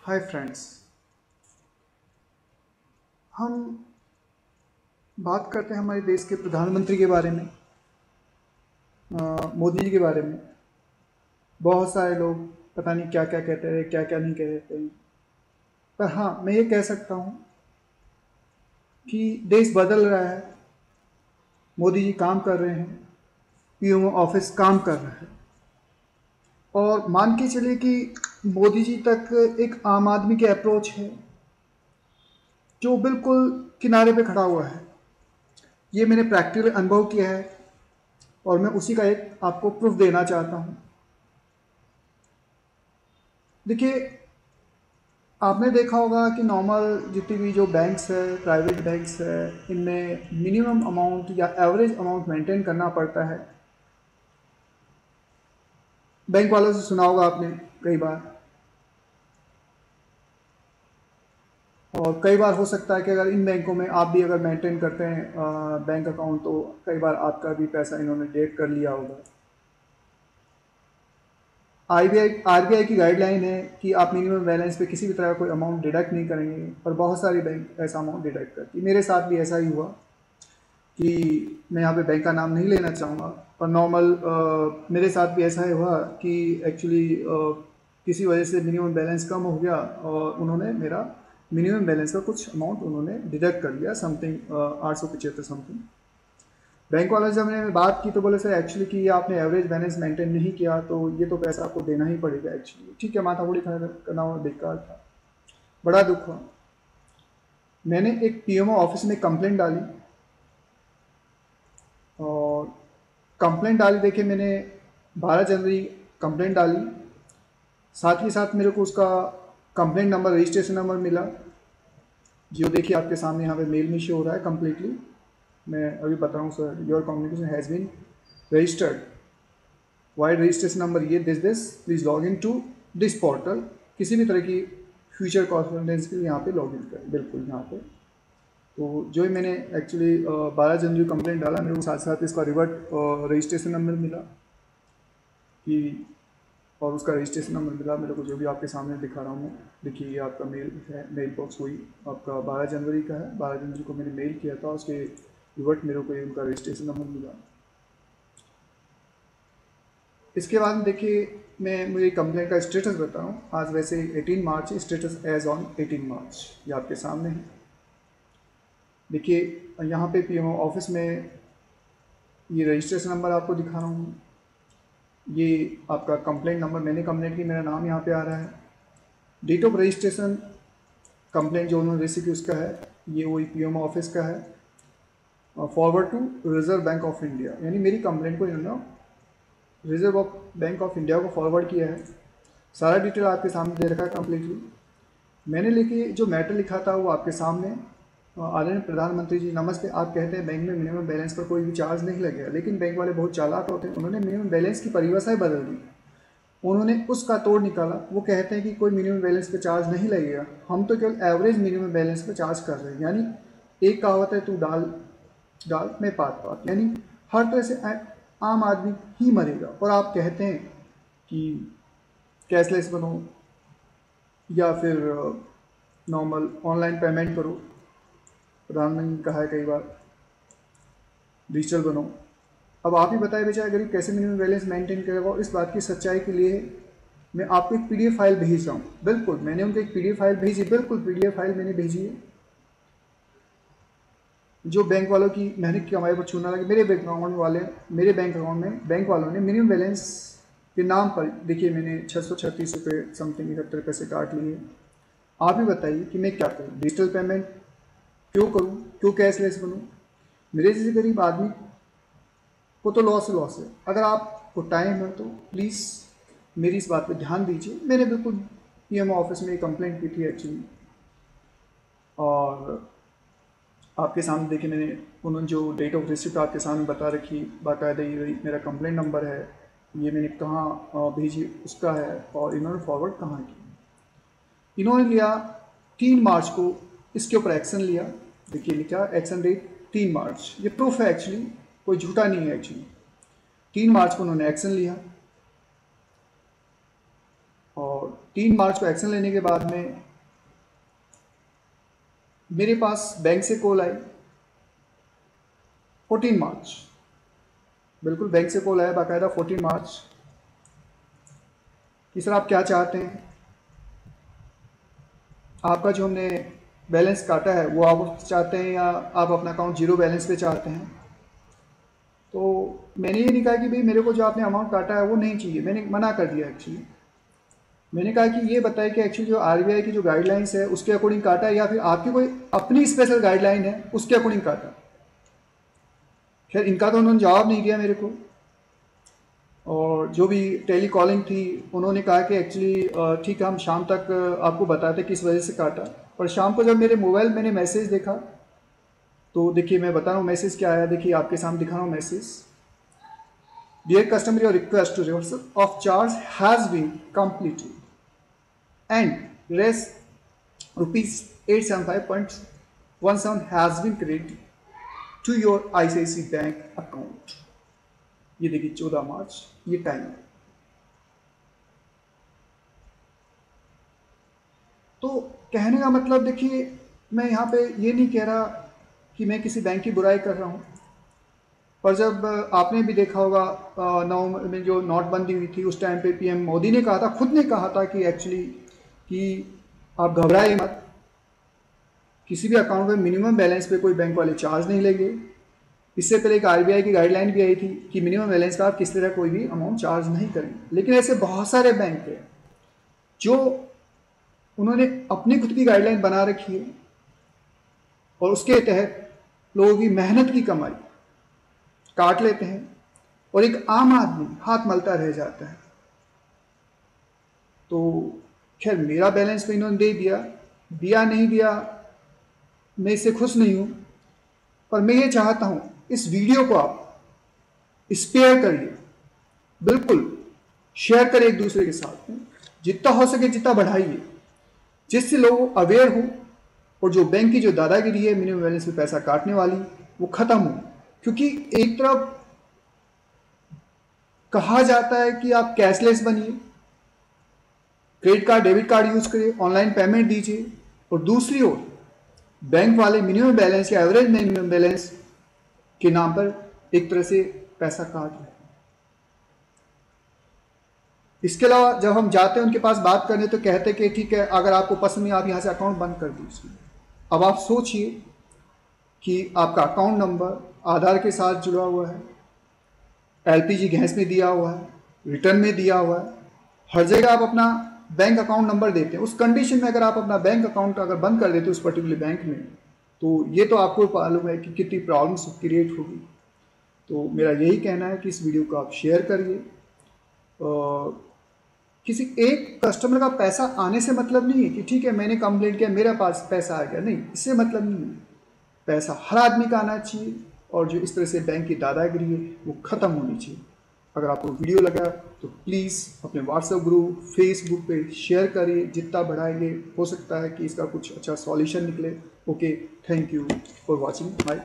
Hi friends. हम बात करते हैं हमारे देश के प्रधानमंत्री के बारे में, मोदी जी के बारे में। बहुत सारे लोग पता नहीं क्या क्या कहते हैं, क्या क्या नहीं कहते हैं। पर हाँ, मैं ये कह सकता हूँ कि देश बदल रहा है। मोदी जी काम कर रहे हैं, पीएम ऑफिस काम कर रहा है। और मान के चलिए कि मोदी जी तक एक आम आदमी की अप्रोच है जो बिल्कुल किनारे पे खड़ा हुआ है। ये मैंने प्रैक्टिकल अनुभव किया है और मैं उसी का एक आपको प्रूफ देना चाहता हूँ। देखिए, आपने देखा होगा कि नॉर्मल जितनी भी जो बैंक्स है, प्राइवेट बैंक्स है, इनमें मिनिमम अमाउंट या एवरेज अमाउंट मेंटेन करना पड़ता है। बैंक वालों से सुना होगा आपने कई बार। और कई बार हो सकता है कि अगर इन बैंकों में आप भी अगर मेंटेन करते हैं बैंक अकाउंट, तो कई बार आपका भी पैसा इन्होंने डिडक्ट कर लिया होगा। आरबीआई की गाइडलाइन है कि आप मिनिमम बैलेंस पे किसी भी तरह का कोई अमाउंट डिडक्ट नहीं करेंगे, पर बहुत सारी बैंक ऐसा अमाउंट डिडक्ट करती है। मेरे साथ भी ऐसा ही हुआ कि मैं यहाँ पे बैंक का नाम नहीं लेना चाहूँगा, पर नॉर्मल मेरे साथ भी ऐसा ही हुआ कि एक्चुअली किसी वजह से मिनिमम बैलेंस कम हो गया और उन्होंने मेरा मिनिमम बैलेंस का कुछ अमाउंट उन्होंने डिडक्ट कर लिया, समथिंग 875 समथिंग। बैंक वाले से जब मैंने बात की तो बोले सर एक्चुअली कि ये आपने एवरेज बैलेंस मेंटेन नहीं किया, तो ये तो पैसा आपको देना ही पड़ेगा। एक्चुअली ठीक है, माथा फोड़ी करना हुआ, बेकार था, बड़ा दुख हुआ। मैंने एक पीएमओ ऑफिस में कंप्लेंट डाली और कंप्लेंट डाली, देखिए मैंने 12 जनवरी कंप्लेंट डाली। साथ ही साथ मेरे को उसका कंप्लेंट नंबर, रजिस्ट्रेशन नंबर मिला, जो देखिए आपके सामने यहाँ पे मेल में शो हो रहा है कम्प्लीटली। मैं अभी बता रहा हूँ sir, your communication has been registered, vide registration number ये this please log in to this portal. किसी भी तरह की फ्यूचर कॉन्फिडेंस के लिए यहाँ पे लॉग इन करें, बिल्कुल यहाँ पे। तो जो मैंने एक्चुअली 12 जनवरी कंप्लेंट डाला, मेरे को साथ साथ इसका रिवर्ट रजिस्ट्रेशन नंबर मिला कि, और उसका रजिस्ट्रेशन नंबर मिला मेरे को, जो भी आपके सामने दिखा रहा हूँ। देखिए ये आपका मेल है, मेल बॉक्स वही आपका 12 जनवरी का है। 12 जनवरी को मैंने मेल किया था, उसके रिवर्ट मेरे को उनका रजिस्ट्रेशन नंबर मिला। इसके बाद देखिए मैं मुझे कंप्लेंट का स्टेटस बताऊँ। आज वैसे 18 मार्च, स्टेटस एज ऑन 18 मार्च ये आपके सामने है। देखिए यहाँ पे पीएमओ ऑफिस में ये रजिस्ट्रेशन नंबर आपको दिखा रहा हूँ, ये आपका कंप्लेंट नंबर, मैंने कंप्लेंट की, मेरा नाम यहाँ पे आ रहा है। डेट ऑफ रजिस्ट्रेशन कंप्लेंट जो उन्होंने रिसीव की उसका है, ये वही पीएमओ ऑफिस का है। Forward to Reserve Bank of India, यानी मेरी कंप्लेंट को इन्होंने रिजर्व बैंक ऑफ इंडिया को फॉरवर्ड किया है। सारा डिटेल आपके सामने दे रखा है कम्प्लीटली। मैंने लिखी जो मैटर लिखा था वो आपके सामने। आदरणीय प्रधानमंत्री जी नमस्ते, आप कहते हैं बैंक में मिनिमम बैलेंस पर कोई भी चार्ज नहीं लगेगा, लेकिन बैंक वाले बहुत चालाक होते हैं, उन्होंने मिनिमम बैलेंस की परिभाषाएं बदल दी। उन्होंने उसका तोड़ निकाला। वो कहते हैं कि कोई मिनिमम बैलेंस पे चार्ज नहीं लगेगा, हम तो केवल एवरेज मिनिमम बैलेंस पे चार्ज कर रहे हैं। यानी एक कहावत है, तू डाल डाल मैं पात पात, यानी हर तरह से आम आदमी ही मरेगा। और आप कहते हैं कि कैशलेस बनो या फिर नॉर्मल ऑनलाइन पेमेंट करो, प्रधानमंत्री ने कहा है कई बार डिजिटल बनो। अब आप ही बताएं बेचारा गरीब कैसे मिनिमम बैलेंस मेंटेन करेगा। और इस बात की सच्चाई के लिए मैं आपको एक पीडीएफ फाइल भेज रहा हूँ। बिल्कुल मैंने उनको एक पीडीएफ फाइल भेजी, बिल्कुल पीडीएफ फाइल मैंने भेजी है, जो बैंक वालों की मेहनत की कमाई पर छूना लगे। मेरे बैंक अकाउंट में बैंक वालों ने मिनिमम बैलेंस के नाम पर देखिए मैंने 636 रुपये समथिंग 71 पैसे काट लिए। आप ही बताइए कि मैं क्या करूँ, डिजिटल पेमेंट क्यों करूँ, क्यों कैशलेस बनूँ? मेरे जैसे गरीब आदमी को तो लॉस है। अगर आपको टाइम है तो प्लीज़ मेरी इस बात पे ध्यान दीजिए। मैंने बिल्कुल पीएमओ ऑफिस में कंप्लेंट की थी एक्चुअली, और आपके सामने देखिए मैंने उन्होंने जो डेट ऑफ रिसिप्ट आपके सामने बता रखी, बाकायदा ये मेरा कंप्लेंट नंबर है, ये मैंने कहाँ भेजी उसका है, और इन्होंने फॉरवर्ड कहाँ की। इन्होंने लिया 3 मार्च को इसके ऊपर एक्शन लिया। देखिए लिखा एक्शन डेट 3 मार्च, ये प्रूफ है एक्चुअली, कोई झूठा नहीं है एक्चुअली। 3 मार्च को उन्होंने एक्शन लिया और 3 मार्च को एक्शन लेने के बाद में मेरे पास बैंक से कॉल आई 14 मार्च, बिल्कुल बैंक से कॉल आया बाकायदा 14 मार्च कि सर आप क्या चाहते हैं, आपका जो हमने बैलेंस काटा है वो आप चाहते हैं या आप अपना अकाउंट जीरो बैलेंस पे चाहते हैं। तो मैंने ये नहीं कहा कि भाई मेरे को जो आपने अमाउंट काटा है वो नहीं चाहिए, मैंने मना कर दिया एक्चुअली। मैंने कहा कि ये बताए कि एक्चुअली जो आरबीआई की जो गाइडलाइंस है उसके अकॉर्डिंग काटा है या फिर आपकी कोई अपनी स्पेशल गाइडलाइन है उसके अकॉर्डिंग काटा। खैर इनका तो उन्होंने जवाब नहीं दिया मेरे को, और जो भी टेली कॉलिंग थी उन्होंने कहा कि एक्चुअली ठीक है हम शाम तक आपको बताते किस वजह से काटा। पर शाम को जब मेरे मोबाइल मैंने मैसेज देखा तो देखिए मैं बता रहा हूँ मैसेज क्या आया, देखिए आपके सामने दिखा रहा हूँ message. Dear customer, your request to reversal of charge has been completed and रेस ₹875.17 has been credited to your ICICI bank account. ये देखिए 14 मार्च ये टाइम है। तो कहने का मतलब देखिए मैं यहाँ पे ये नहीं कह रहा कि मैं किसी बैंक की बुराई कर रहा हूँ, पर जब आपने भी देखा होगा नवंबर में जो नोटबंदी हुई थी उस टाइम पे PM मोदी ने कहा था, खुद ने कहा था कि एक्चुअली कि आप घबराए मत, किसी भी अकाउंट में मिनिमम बैलेंस पे कोई बैंक वाले चार्ज नहीं लेंगे। इससे पहले एक RBI की गाइडलाइन भी आई थी कि मिनिमम बैलेंस का आप किस तरह कोई भी अमाउंट चार्ज नहीं करेंगे। लेकिन ऐसे बहुत सारे बैंक हैं जो उन्होंने अपनी खुद की गाइडलाइन बना रखी है और उसके तहत लोगों की मेहनत की कमाई काट लेते हैं और एक आम आदमी हाथ मलता रह जाता है। तो खैर मेरा बैलेंस तो इन्होंने दे दिया नहीं दिया मैं इससे खुश नहीं हूँ, पर मैं ये चाहता हूँ इस वीडियो को आप स्पेयर करिए, बिल्कुल शेयर करें एक दूसरे के साथ में, जितना हो सके जितना बढ़ाइए, जिससे लोग अवेयर हो और जो बैंक की जो दादागिरी है मिनिमम बैलेंस में पैसा काटने वाली वो खत्म हो। क्योंकि एक तरफ कहा जाता है कि आप कैशलेस बनिए, credit card debit card use करिए, ऑनलाइन पेमेंट दीजिए, और दूसरी ओर बैंक वाले मिनिमम बैलेंस या एवरेज मिनिमम बैलेंस के नाम पर एक तरह से पैसा काट रहे हैं। इसके अलावा जब हम जाते हैं उनके पास बात करने तो कहते हैं कि ठीक है अगर आपको पसंद नहीं आप यहाँ से अकाउंट बंद कर दीजिए। अब आप सोचिए कि आपका अकाउंट नंबर आधार के साथ जुड़ा हुआ है, LPG गैस में दिया हुआ है, रिटर्न में दिया हुआ है, हर जगह आप अपना बैंक अकाउंट नंबर देते हैं। उस कंडीशन में अगर आप अपना बैंक अकाउंट अगर बंद कर देते उस पर्टिकुलर बैंक में, तो ये तो आपको मालूम है कि कितनी प्रॉब्लम्स क्रिएट होगी। तो मेरा यही कहना है कि इस वीडियो को आप शेयर करिए। किसी एक कस्टमर का पैसा आने से मतलब नहीं है कि ठीक है मैंने कंप्लेंट किया मेरा पास पैसा आ गया, नहीं, इससे मतलब नहीं है। पैसा हर आदमी का आना चाहिए और जो इस तरह से बैंक की दादागिरी है वो ख़त्म होनी चाहिए। अगर आपको वीडियो लगा तो प्लीज़ अपने व्हाट्सएप ग्रुप फेसबुक पे शेयर करिए, जितना बढ़ाएंगे हो सकता है कि इसका कुछ अच्छा सॉल्यूशन निकले। Okay, thank you for watching my